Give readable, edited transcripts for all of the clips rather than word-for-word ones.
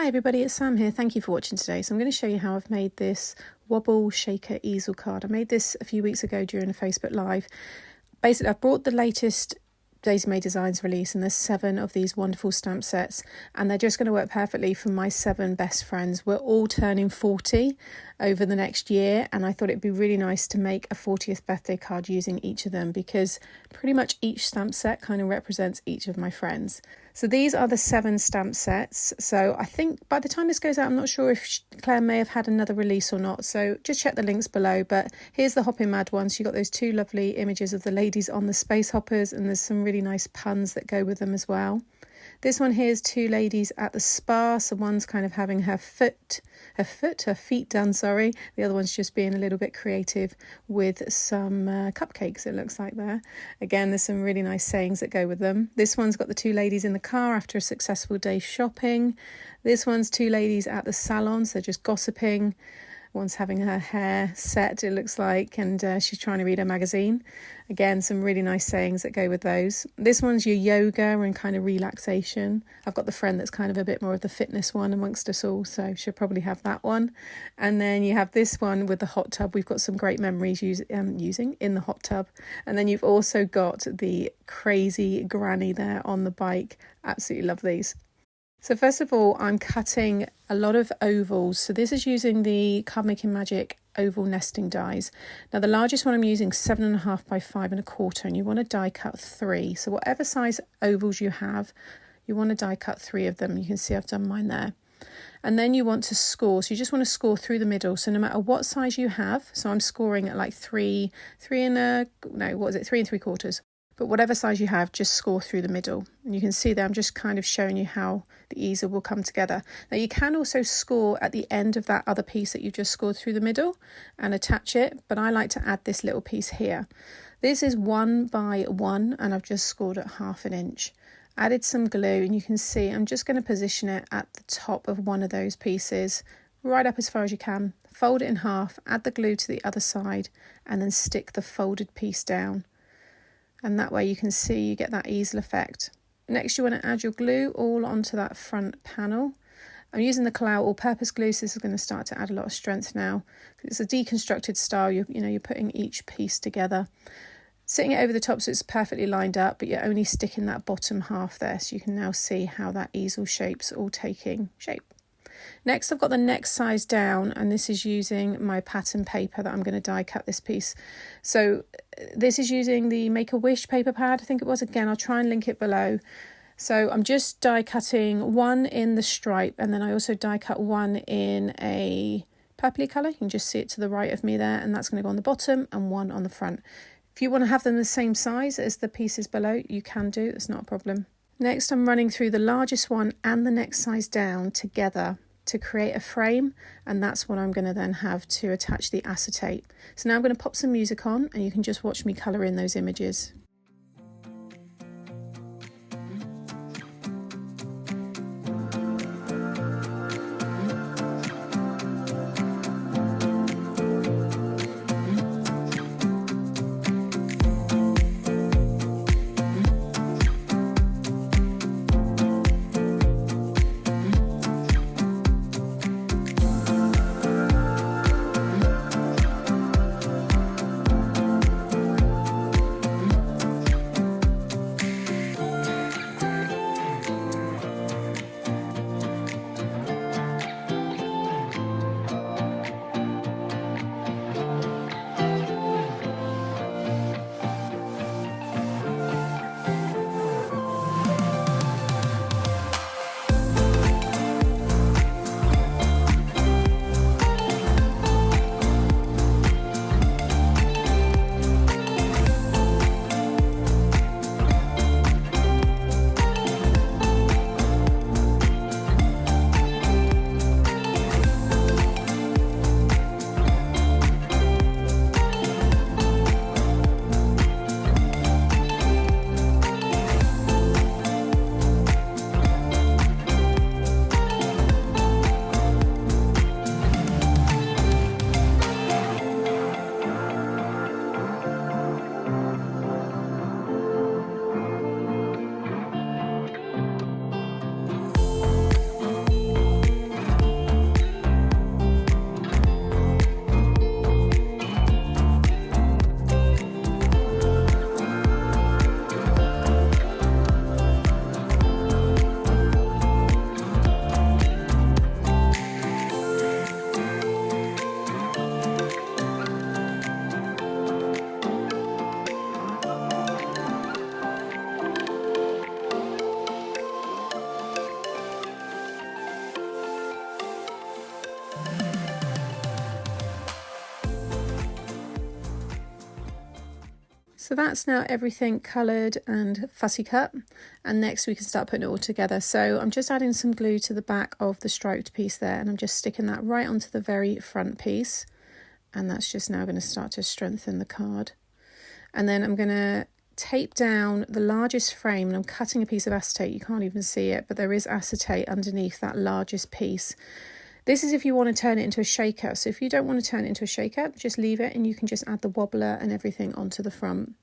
everybody, it's Sam here. Thank you for watching today. So I'm going to show you how I've made this Wobble Shaker Easel card. I made this a few weeks ago during a Facebook Live. Basically, I've brought the latest Mae Designs release, and there's 7 of these wonderful stamp sets, and they're just going to work perfectly for my 7 best friends. We're all turning 40 over the next year, and I thought it'd be really nice to make a 40th birthday card using each of them, because pretty much each stamp set kind of represents each of my friends. So these are the 7 stamp sets. So I think by the time this goes out, I'm not sure if Claire may have had another release or not. So just check the links below. But here's the Hoppin' Mad one. So you've got those 2 lovely images of the ladies on the space hoppers, and there's some really nice puns that go with them as well. This one here is 2 ladies at the spa. So one's kind of having her feet done, sorry. The other one's just being a little bit creative with some cupcakes, it looks like there. Again, there's some really nice sayings that go with them. This one's got the 2 ladies in the car after a successful day shopping. This one's 2 ladies at the salon, so just gossiping. One's having her hair set, it looks like, and she's trying to read a magazine. Again, some really nice sayings that go with those. This one's your yoga and kind of relaxation. I've got the friend that's kind of a bit more of the fitness one amongst us all, so she'll probably have that one. And then you have this one with the hot tub. We've got some great memories using in the hot tub. And then you've also got the crazy granny there on the bike. Absolutely love these. So first of all, I'm cutting a lot of ovals. So this is using the Card Making Magic oval nesting dies. Now the largest one I'm using 7.5 by 5.25, and you want to die cut 3. So whatever size ovals you have, you want to die cut 3 of them. You can see I've done mine there. And then you want to score. So you just want to score through the middle. So no matter what size you have, so I'm scoring at like 3 3/4. But whatever size you have, just score through the middle. And you can see that I'm just kind of showing you how the easel will come together. Now you can also score at the end of that other piece that you just scored through the middle and attach it. But I like to add this little piece here. This is 1 by 1, and I've just scored at 1/2 inch. Added some glue, and you can see I'm just going to position it at the top of one of those pieces, right up as far as you can. Fold it in half, add the glue to the other side, and then stick the folded piece down. And that way you can see you get that easel effect. Next, you want to add your glue all onto that front panel. I'm using the Collall all-purpose glue, so this is going to start to add a lot of strength now. It's a deconstructed style, you're putting each piece together. Sitting it over the top so it's perfectly lined up, but you're only sticking that bottom half there, so you can now see how that easel shape's all taking shape. Next, I've got the next size down, and this is using my pattern paper that I'm going to die cut this piece. So this is using the Make-A-Wish paper pad, I think it was. Again, I'll try and link it below. So I'm just die cutting 1 in the stripe, and then I also die cut 1 in a purpley colour. You can just see it to the right of me there, and that's going to go on the bottom and 1 on the front. If you want to have them the same size as the pieces below, you can do, it's not a problem. Next, I'm running through the largest one and the next size down together to create a frame, and that's what I'm going to then have to attach the acetate. So now I'm going to pop some music on, and you can just watch me colour in those images. So that's now everything coloured and fussy cut, and next we can start putting it all together. So I'm just adding some glue to the back of the striped piece there, and I'm just sticking that right onto the very front piece, and that's just now going to start to strengthen the card. And then I'm going to tape down the largest frame, and I'm cutting a piece of acetate. You can't even see it, but there is acetate underneath that largest piece. This is if you want to turn it into a shaker. So if you don't want to turn it into a shaker, just leave it and you can just add the wobbler and everything onto the front.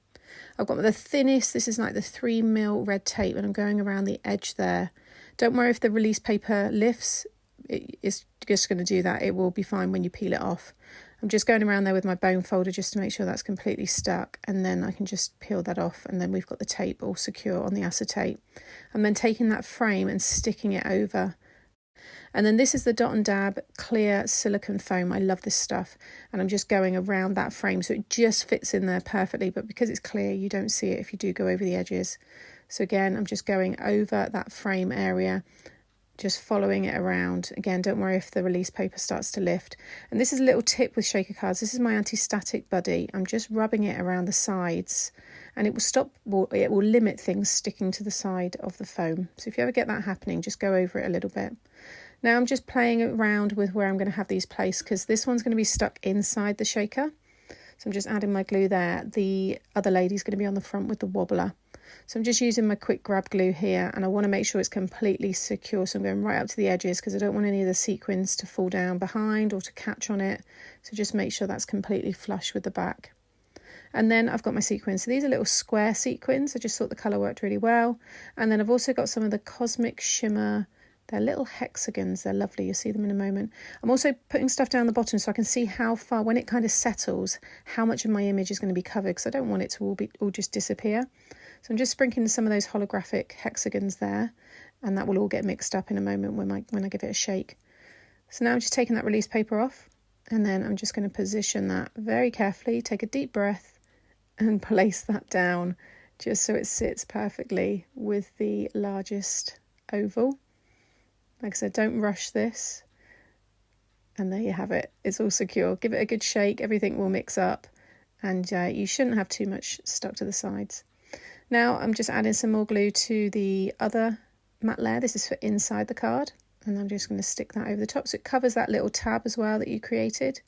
I've got the thinnest, this is like the 3mm red tape, and I'm going around the edge there. Don't worry if the release paper lifts, it's just going to do that. It will be fine when you peel it off. I'm just going around there with my bone folder just to make sure that's completely stuck, and then I can just peel that off, and then we've got the tape all secure on the acetate. I'm then taking that frame and sticking it over. And then this is the Dot and Dab clear silicone foam. I love this stuff, and I'm just going around that frame so it just fits in there perfectly, but because it's clear you don't see it if you do go over the edges. So again, I'm just going over that frame area, just following it around. Again, don't worry if the release paper starts to lift. And this is a little tip with shaker cards. This is my anti-static buddy. I'm just rubbing it around the sides, and it will limit things sticking to the side of the foam. So if you ever get that happening, just go over it a little bit. Now I'm just playing around with where I'm going to have these placed, because this one's going to be stuck inside the shaker. So I'm just adding my glue there. The other lady's going to be on the front with the wobbler. So I'm just using my quick grab glue here, and I want to make sure it's completely secure. So I'm going right up to the edges because I don't want any of the sequins to fall down behind or to catch on it. So just make sure that's completely flush with the back. And then I've got my sequins. So these are little square sequins. I just thought the colour worked really well. And then I've also got some of the Cosmic Shimmer. They're little hexagons. They're lovely. You'll see them in a moment. I'm also putting stuff down the bottom so I can see how far, when it kind of settles, how much of my image is going to be covered, because I don't want it to all just disappear. So I'm just sprinkling some of those holographic hexagons there, and that will all get mixed up in a moment when I give it a shake. So now I'm just taking that release paper off, and then I'm just going to position that very carefully, take a deep breath, and place that down just so it sits perfectly with the largest oval. Like I said, don't rush this. And there you have it. It's all secure. Give it a good shake. Everything will mix up. And you shouldn't have too much stuck to the sides. Now I'm just adding some more glue to the other matte layer. This is for inside the card. And I'm just going to stick that over the top so it covers that little tab as well that you created.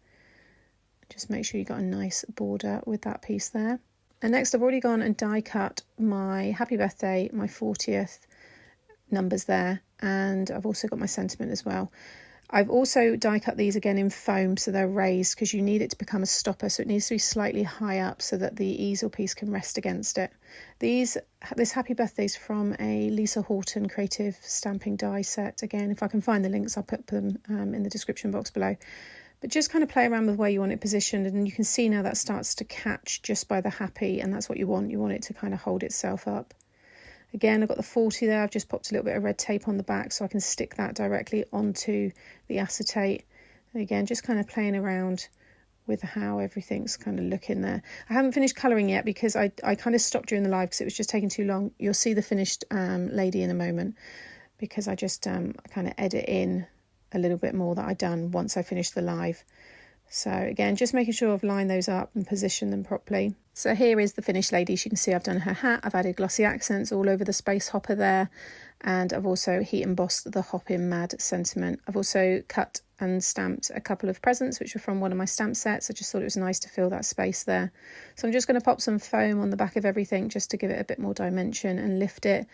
Just make sure you got a nice border with that piece there. And next I've already gone and die cut my happy birthday, my 40th numbers there, and I've also got my sentiment as well. I've also die cut these again in foam so they're raised, because you need it to become a stopper, so it needs to be slightly high up so that the easel piece can rest against it. This happy birthday is from a Lisa Horton creative stamping die set. Again, if I can find the links, I'll put them in the description box below. But just kind of play around with where you want it positioned, and you can see now that starts to catch just by the happy, and that's what you want. You want it to kind of hold itself up. Again, I've got the 40 there. I've just popped a little bit of red tape on the back so I can stick that directly onto the acetate. And again, just kind of playing around with how everything's kind of looking there. I haven't finished colouring yet because I kind of stopped during the live because it was just taking too long. You'll see the finished lady in a moment, because I just kind of edit in a little bit more that I've done once I finished the live. So again, just making sure I've lined those up and positioned them properly. So here is the finished lady. As you can see, I've done her hat. I've added glossy accents all over the space hopper there. And I've also heat embossed the Hop In Mad sentiment. I've also cut and stamped a couple of presents, which were from one of my stamp sets. I just thought it was nice to fill that space there. So I'm just going to pop some foam on the back of everything just to give it a bit more dimension and lift it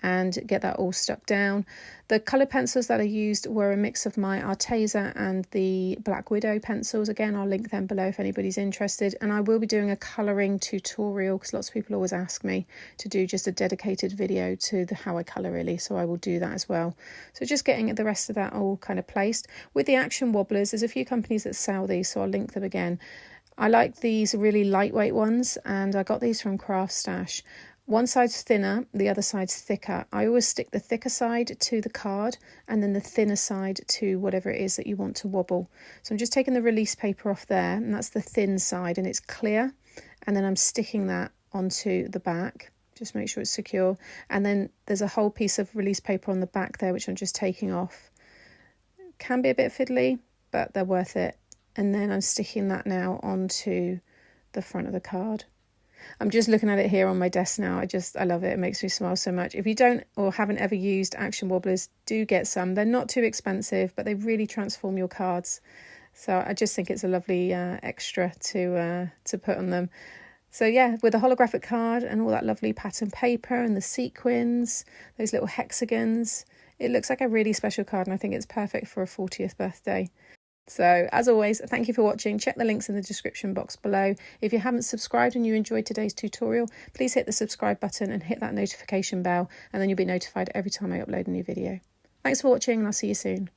and get that all stuck down. The colour pencils that I used were a mix of my Arteza and the Black Widow pencils. Again, I'll link them below if anybody's interested. And I will be doing a colouring tutorial, because lots of people always ask me to do just a dedicated video to how I colour really. So I will do that as well. So just getting the rest of that all kind of placed. With the Action Wobblers, there's a few companies that sell these, so I'll link them again. I like these really lightweight ones, and I got these from Craft Stash. One side's thinner, the other side's thicker. I always stick the thicker side to the card and then the thinner side to whatever it is that you want to wobble. So I'm just taking the release paper off there, and that's the thin side, and it's clear. And then I'm sticking that onto the back. Just make sure it's secure. And then there's a whole piece of release paper on the back there, which I'm just taking off. Can be a bit fiddly, but they're worth it. And then I'm sticking that now onto the front of the card. I'm just looking at it here on my desk now. I love it. It makes me smile so much. If you don't or haven't ever used Action Wobblers, do get some. They're not too expensive, but they really transform your cards. So I just think it's a lovely extra to put on them. So yeah, with a holographic card and all that lovely pattern paper and the sequins, those little hexagons, it looks like a really special card, and I think it's perfect for a 40th birthday. So as always, thank you for watching. Check the links in the description box below. If you haven't subscribed and you enjoyed today's tutorial, please hit the subscribe button and hit that notification bell, and then you'll be notified every time I upload a new video. Thanks for watching, and I'll see you soon.